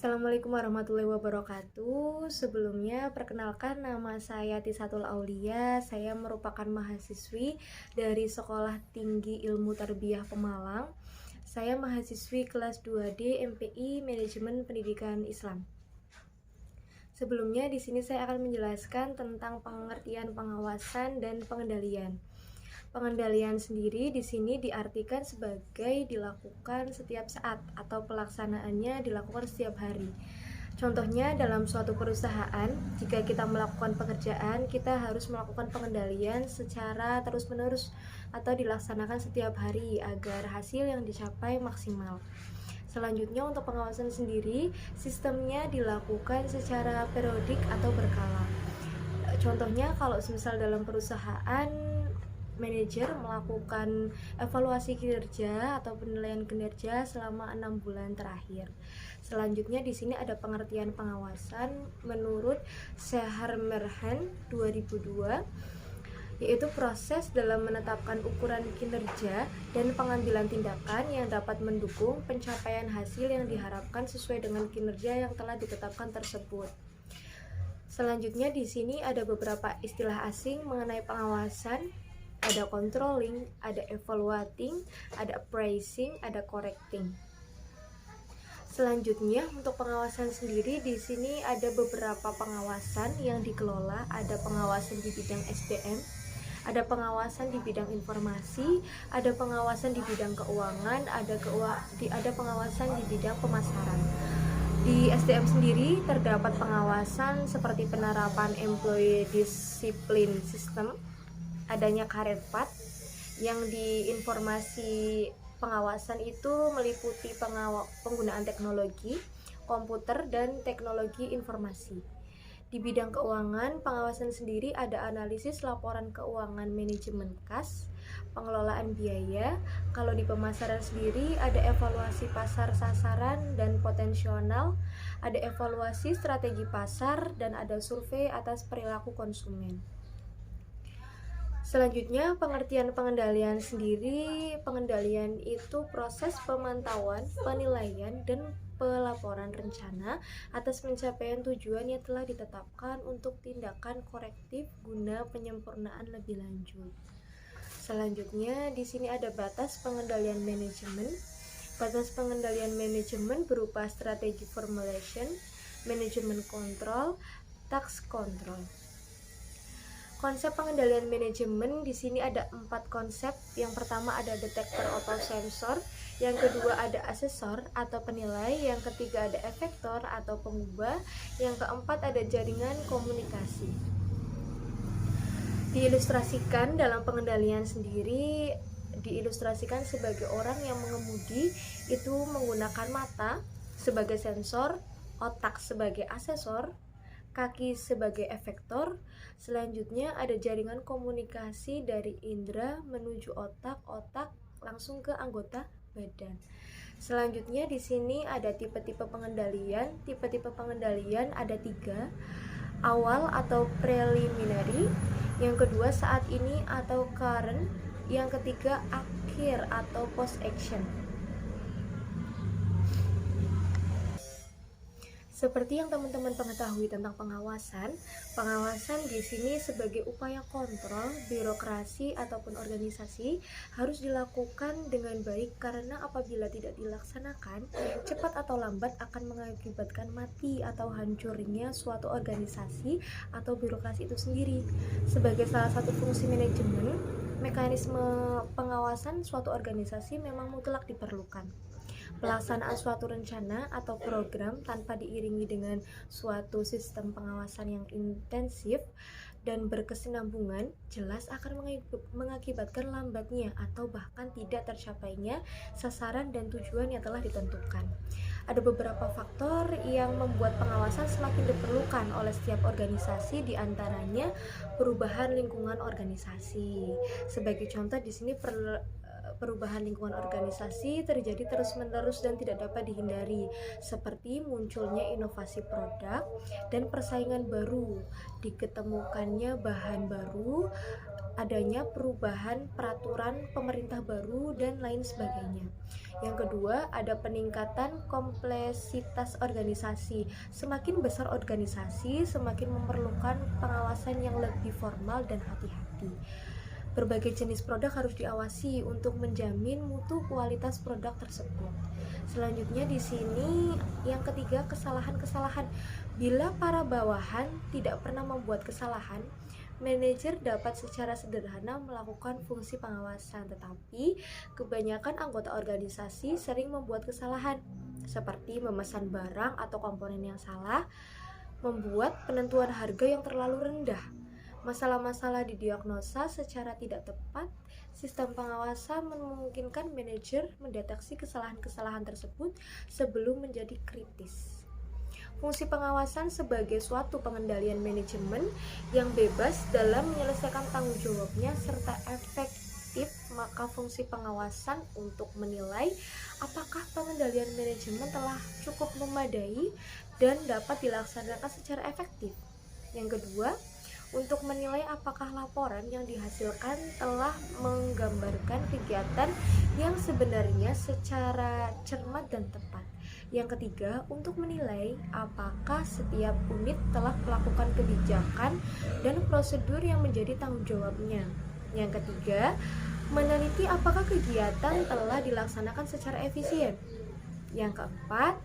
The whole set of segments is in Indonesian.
Assalamualaikum warahmatullahi wabarakatuh. Sebelumnya, perkenalkan nama saya Tisatul Aulia. Saya merupakan mahasiswi dari Sekolah Tinggi Ilmu Tarbiyah Pemalang. Saya mahasiswi kelas 2D MPI Manajemen Pendidikan Islam. Sebelumnya, di sini saya akan menjelaskan tentang pengertian pengawasan dan pengendalian. Pengendalian sendiri di sini diartikan sebagai dilakukan setiap saat atau pelaksanaannya dilakukan setiap hari. Contohnya dalam suatu perusahaan, jika kita melakukan pekerjaan, kita harus melakukan pengendalian secara terus-menerus atau dilaksanakan setiap hari agar hasil yang dicapai maksimal. Selanjutnya untuk pengawasan sendiri, sistemnya dilakukan secara periodik atau berkala. Contohnya kalau misal dalam perusahaan, manajer melakukan evaluasi kinerja atau penilaian kinerja selama 6 bulan terakhir. Selanjutnya di sini ada pengertian pengawasan menurut Seharmerhan 2002, yaitu proses dalam menetapkan ukuran kinerja dan pengambilan tindakan yang dapat mendukung pencapaian hasil yang diharapkan sesuai dengan kinerja yang telah ditetapkan tersebut. Selanjutnya di sini ada beberapa istilah asing mengenai pengawasan. Ada controlling, ada evaluating, ada appraising, ada correcting. Selanjutnya untuk pengawasan sendiri di sini ada beberapa pengawasan yang dikelola. Ada pengawasan di bidang SDM, ada pengawasan di bidang informasi, ada pengawasan di bidang keuangan, ada pengawasan di bidang pemasaran. Di SDM sendiri terdapat pengawasan seperti penerapan employee discipline system, adanya career path. Yang di informasi pengawasan itu meliputi penggunaan teknologi, komputer, dan teknologi informasi. Di bidang keuangan, pengawasan sendiri ada analisis laporan keuangan manajemen kas, pengelolaan biaya. Kalau di pemasaran sendiri ada evaluasi pasar sasaran dan potensial, ada evaluasi strategi pasar, dan ada survei atas perilaku konsumen. Selanjutnya, pengertian pengendalian sendiri. Pengendalian itu proses pemantauan, penilaian, dan pelaporan rencana atas pencapaian tujuan yang telah ditetapkan untuk tindakan korektif guna penyempurnaan lebih lanjut. Selanjutnya, di sini ada batas pengendalian manajemen. Batas pengendalian manajemen berupa strategi formulation, manajemen kontrol, task control. Konsep pengendalian manajemen di sini ada 4 konsep. Yang pertama ada detektor atau sensor, yang kedua ada asesor atau penilai, yang ketiga ada efektor atau pengubah, yang keempat ada jaringan komunikasi. Diilustrasikan dalam pengendalian sendiri, diilustrasikan sebagai orang yang mengemudi itu menggunakan mata sebagai sensor, otak sebagai asesor, kaki sebagai efektor. Selanjutnya ada jaringan komunikasi dari indera menuju otak, otak langsung ke anggota badan. Selanjutnya di sini ada tipe-tipe pengendalian. Tipe-tipe pengendalian ada 3. Awal atau preliminary, yang kedua saat ini atau current, yang ketiga akhir atau post action. Seperti yang teman-teman ketahui tentang pengawasan di sini sebagai upaya kontrol birokrasi ataupun organisasi harus dilakukan dengan baik, karena apabila tidak dilaksanakan, cepat atau lambat akan mengakibatkan mati atau hancurnya suatu organisasi atau birokrasi itu sendiri. Sebagai salah satu fungsi manajemen, mekanisme pengawasan suatu organisasi memang mutlak diperlukan. Pelaksanaan suatu rencana atau program tanpa diiringi dengan suatu sistem pengawasan yang intensif dan berkesinambungan jelas akan mengakibatkan lambatnya atau bahkan tidak tercapainya sasaran dan tujuan yang telah ditentukan. Ada beberapa faktor yang membuat pengawasan semakin diperlukan oleh setiap organisasi, diantaranya perubahan lingkungan organisasi. Sebagai contoh di sini Perubahan lingkungan organisasi terjadi terus-menerus dan tidak dapat dihindari, seperti munculnya inovasi produk dan persaingan baru, diketemukannya bahan baru, adanya perubahan peraturan pemerintah baru, dan lain sebagainya. Yang kedua, ada peningkatan kompleksitas organisasi. Semakin besar organisasi, semakin memerlukan pengawasan yang lebih formal dan hati-hati. Berbagai jenis produk harus diawasi untuk menjamin mutu kualitas produk tersebut. Selanjutnya di sini yang ketiga, kesalahan-kesalahan. Bila para bawahan tidak pernah membuat kesalahan, manajer dapat secara sederhana melakukan fungsi pengawasan, tetapi kebanyakan anggota organisasi sering membuat kesalahan, seperti memesan barang atau komponen yang salah, membuat penentuan harga yang terlalu rendah. Masalah-masalah didiagnosa secara tidak tepat. Sistem pengawasan memungkinkan manajer mendeteksi kesalahan-kesalahan tersebut sebelum menjadi kritis. Fungsi pengawasan sebagai suatu pengendalian manajemen yang bebas dalam menyelesaikan tanggung jawabnya serta efektif, maka fungsi pengawasan untuk menilai apakah pengendalian manajemen telah cukup memadai dan dapat dilaksanakan secara efektif. Yang kedua, untuk menilai apakah laporan yang dihasilkan telah menggambarkan kegiatan yang sebenarnya secara cermat dan tepat. Yang ketiga, untuk menilai apakah setiap unit telah melakukan kebijakan dan prosedur yang menjadi tanggung jawabnya. Yang ketiga, meneliti apakah kegiatan telah dilaksanakan secara efisien. Yang keempat,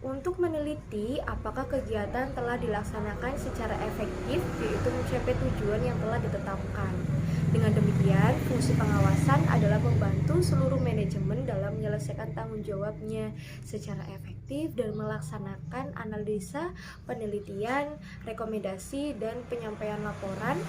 untuk meneliti apakah kegiatan telah dilaksanakan secara efektif, yaitu mencapai tujuan yang telah ditetapkan. Dengan demikian, fungsi pengawasan adalah membantu seluruh manajemen dalam menyelesaikan tanggung jawabnya secara efektif dan melaksanakan analisa, penelitian, rekomendasi, dan penyampaian laporan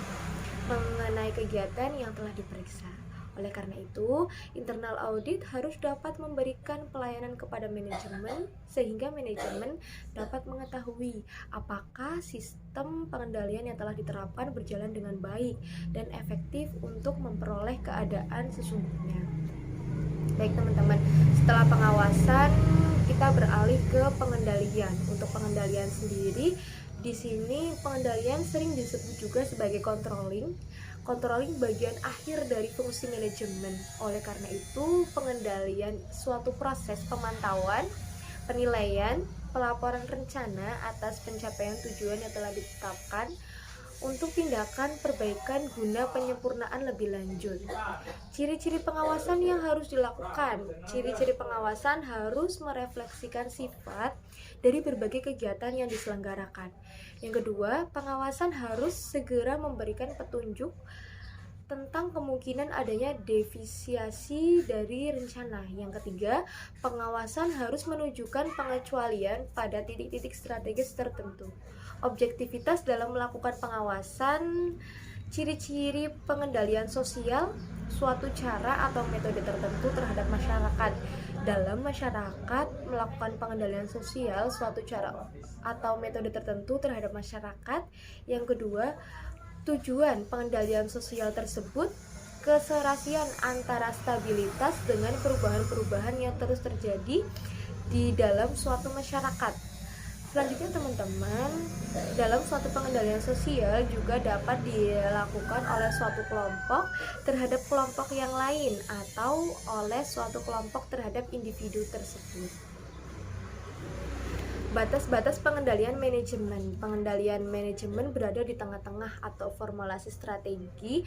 mengenai kegiatan yang telah diperiksa. Oleh karena itu, internal audit harus dapat memberikan pelayanan kepada manajemen sehingga manajemen dapat mengetahui apakah sistem pengendalian yang telah diterapkan berjalan dengan baik dan efektif untuk memperoleh keadaan sesungguhnya. Baik teman-teman, setelah pengawasan kita beralih ke pengendalian. Untuk pengendalian sendiri, di sini pengendalian sering disebut juga sebagai controlling. Controlling bagian akhir dari fungsi manajemen. Oleh karena itu, pengendalian suatu proses pemantauan, penilaian, pelaporan rencana atas pencapaian tujuan yang telah ditetapkan untuk tindakan perbaikan guna penyempurnaan lebih lanjut. Ciri-ciri pengawasan yang harus dilakukan. Ciri-ciri pengawasan harus merefleksikan sifat dari berbagai kegiatan yang diselenggarakan. Yang kedua, pengawasan harus segera memberikan petunjuk tentang kemungkinan adanya deviasi dari rencana. Yang ketiga, pengawasan harus menunjukkan pengecualian pada titik-titik strategis tertentu. Objektivitas dalam melakukan pengawasan. Ciri-ciri pengendalian sosial, suatu cara atau metode tertentu terhadap masyarakat. Dalam masyarakat melakukan pengendalian sosial, suatu cara atau metode tertentu terhadap masyarakat. Yang kedua, tujuan pengendalian sosial tersebut, keserasian antara stabilitas dengan perubahan-perubahan yang terus terjadi di dalam suatu masyarakat. Selanjutnya teman-teman, dalam suatu pengendalian sosial juga dapat dilakukan oleh suatu kelompok terhadap kelompok yang lain atau oleh suatu kelompok terhadap individu tersebut. Batas-batas pengendalian manajemen. Pengendalian manajemen berada di tengah-tengah atau formulasi strategi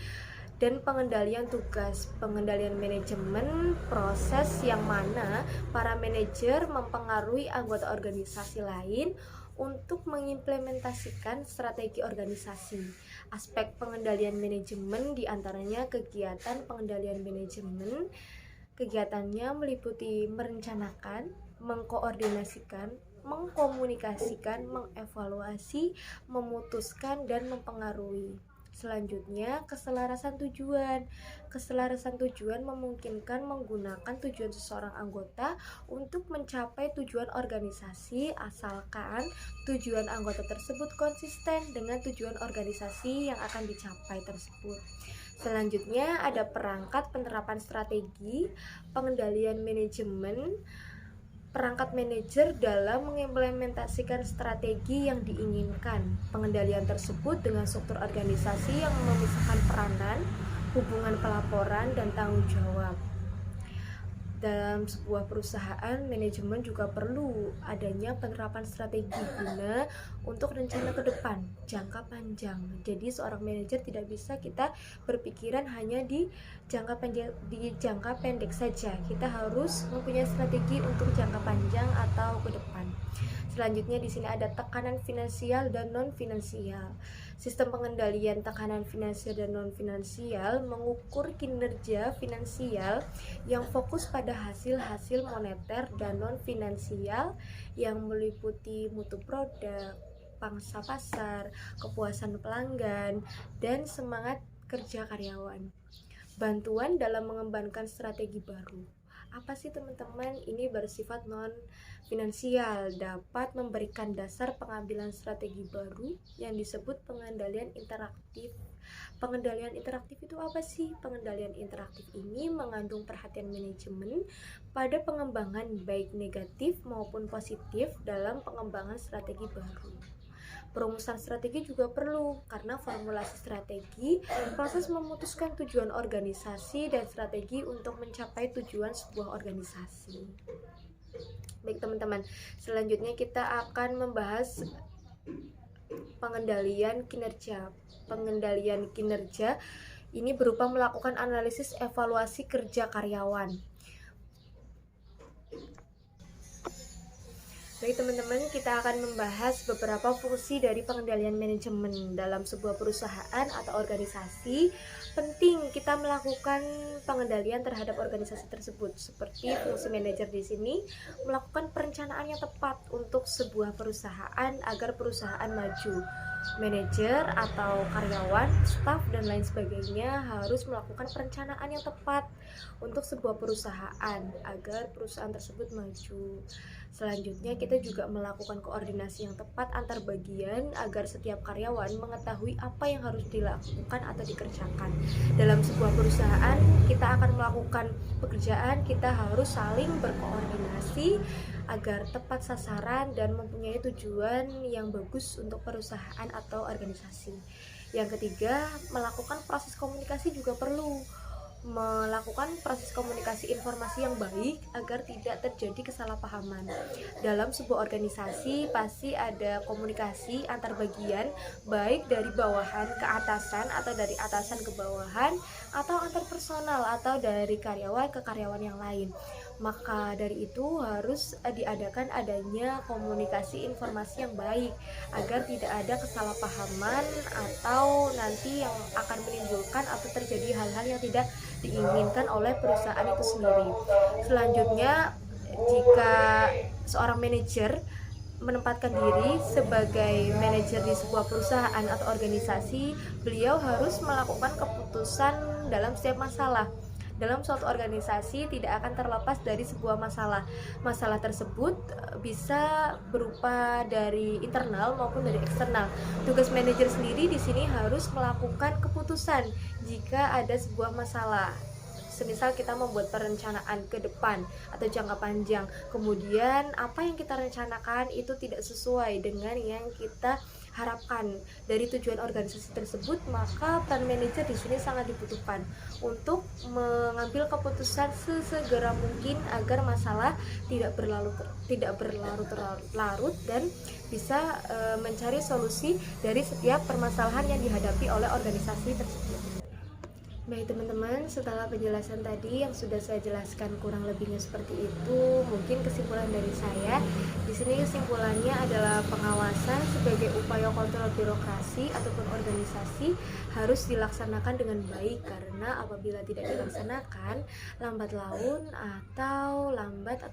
dan pengendalian tugas. Pengendalian manajemen proses yang mana para manajer mempengaruhi anggota organisasi lain untuk mengimplementasikan strategi organisasi. Aspek pengendalian manajemen diantaranya kegiatan pengendalian manajemen. Kegiatannya meliputi merencanakan, mengkoordinasikan, mengkomunikasikan, mengevaluasi, memutuskan, dan mempengaruhi. Selanjutnya, keselarasan tujuan. Keselarasan tujuan memungkinkan menggunakan tujuan seseorang anggota untuk mencapai tujuan organisasi asalkan tujuan anggota tersebut konsisten dengan tujuan organisasi yang akan dicapai tersebut. Selanjutnya ada perangkat penerapan strategi, pengendalian manajemen, perangkat manajer dalam mengimplementasikan strategi yang diinginkan. Pengendalian tersebut dengan struktur organisasi yang memisahkan peranan, hubungan pelaporan, dan tanggung jawab. Dalam sebuah perusahaan, manajemen juga perlu adanya penerapan strategi guna untuk rencana ke depan, jangka panjang. Jadi seorang manajer tidak bisa kita berpikiran hanya di jangka pendek saja. Kita harus mempunyai strategi untuk jangka panjang atau ke depan. Selanjutnya di sini ada tekanan finansial dan non finansial. Sistem pengendalian tekanan finansial dan non finansial mengukur kinerja finansial yang fokus pada hasil-hasil moneter dan non finansial yang meliputi mutu produk, pangsa pasar, kepuasan pelanggan, dan semangat kerja karyawan. Bantuan dalam mengembangkan strategi baru. Apa sih teman-teman? Ini bersifat non finansial, dapat memberikan dasar pengambilan strategi baru yang disebut pengendalian interaktif. Pengendalian interaktif itu apa sih? Pengendalian interaktif ini mengandung perhatian manajemen pada pengembangan baik negatif maupun positif dalam pengembangan strategi baru. Perumusan strategi juga perlu karena formulasi strategi proses memutuskan tujuan organisasi dan strategi untuk mencapai tujuan sebuah organisasi. Baik teman-teman, selanjutnya kita akan membahas pengendalian kinerja. Pengendalian kinerja ini berupa melakukan analisis evaluasi kerja karyawan. Baik teman-teman, kita akan membahas beberapa fungsi dari pengendalian manajemen dalam sebuah perusahaan atau organisasi. Penting kita melakukan pengendalian terhadap organisasi tersebut. Seperti fungsi manajer di sini melakukan perencanaan yang tepat untuk sebuah perusahaan agar perusahaan maju. Manajer atau karyawan, staf dan lain sebagainya harus melakukan perencanaan yang tepat untuk sebuah perusahaan agar perusahaan tersebut maju. Selanjutnya kita juga melakukan koordinasi yang tepat antar bagian agar setiap karyawan mengetahui apa yang harus dilakukan atau dikerjakan. Dalam sebuah perusahaan kita akan melakukan pekerjaan, kita harus saling berkoordinasi agar tepat sasaran dan mempunyai tujuan yang bagus untuk perusahaan atau organisasi. Yang ketiga, melakukan proses komunikasi juga perlu. Melakukan proses komunikasi informasi yang baik agar tidak terjadi kesalahpahaman. Dalam sebuah organisasi pasti ada komunikasi antar bagian, baik dari bawahan ke atasan atau dari atasan ke bawahan, atau antar personal atau dari karyawan ke karyawan yang lain. Maka dari itu harus diadakan adanya komunikasi informasi yang baik agar tidak ada kesalahpahaman atau nanti yang akan menimbulkan atau terjadi hal-hal yang tidak diinginkan oleh perusahaan itu sendiri. Selanjutnya, jika seorang manajer menempatkan diri sebagai manajer di sebuah perusahaan atau organisasi, beliau harus melakukan keputusan dalam setiap masalah. Dalam suatu organisasi tidak akan terlepas dari sebuah masalah. Masalah tersebut bisa berupa dari internal maupun dari eksternal. Tugas manajer sendiri di sini harus melakukan keputusan jika ada sebuah masalah. Semisal kita membuat perencanaan ke depan atau jangka panjang, kemudian apa yang kita rencanakan itu tidak sesuai dengan yang kita harapkan dari tujuan organisasi tersebut, maka peran manajer di sini sangat dibutuhkan untuk mengambil keputusan sesegera mungkin agar masalah tidak berlarut-larut dan bisa mencari solusi dari setiap permasalahan yang dihadapi oleh organisasi tersebut. Baik teman-teman, setelah penjelasan tadi yang sudah saya jelaskan kurang lebihnya seperti itu, mungkin kesimpulan dari saya di sini kesimpulannya adalah pengawasan sebagai upaya kontrol birokrasi ataupun organisasi harus dilaksanakan dengan baik, karena apabila tidak dilaksanakan lambat laun atau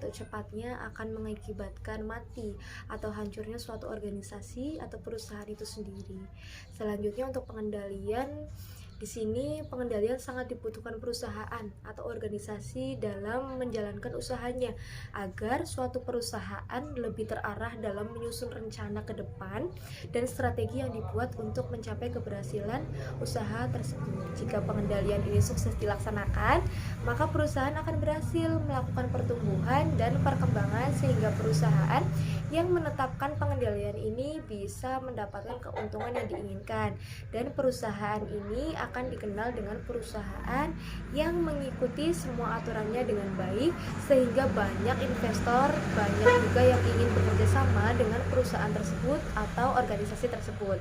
cepatnya akan mengakibatkan mati atau hancurnya suatu organisasi atau perusahaan itu sendiri. Selanjutnya untuk pengendalian Di sini pengendalian sangat dibutuhkan perusahaan atau organisasi dalam menjalankan usahanya agar suatu perusahaan lebih terarah dalam menyusun rencana ke depan dan strategi yang dibuat untuk mencapai keberhasilan usaha tersebut. Jika pengendalian ini sukses dilaksanakan, maka perusahaan akan berhasil melakukan pertumbuhan dan perkembangan sehingga perusahaan yang menetapkan pengendalian ini bisa mendapatkan keuntungan yang diinginkan, dan perusahaan ini akan dikenal dengan perusahaan yang mengikuti semua aturannya dengan baik sehingga banyak investor, banyak juga yang ingin bekerja sama dengan perusahaan tersebut atau organisasi tersebut.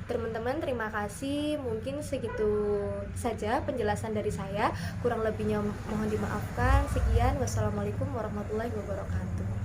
Teman-teman, terima kasih. Mungkin segitu saja penjelasan dari saya. Kurang lebihnya mohon dimaafkan. Sekian, wassalamualaikum warahmatullahi wabarakatuh.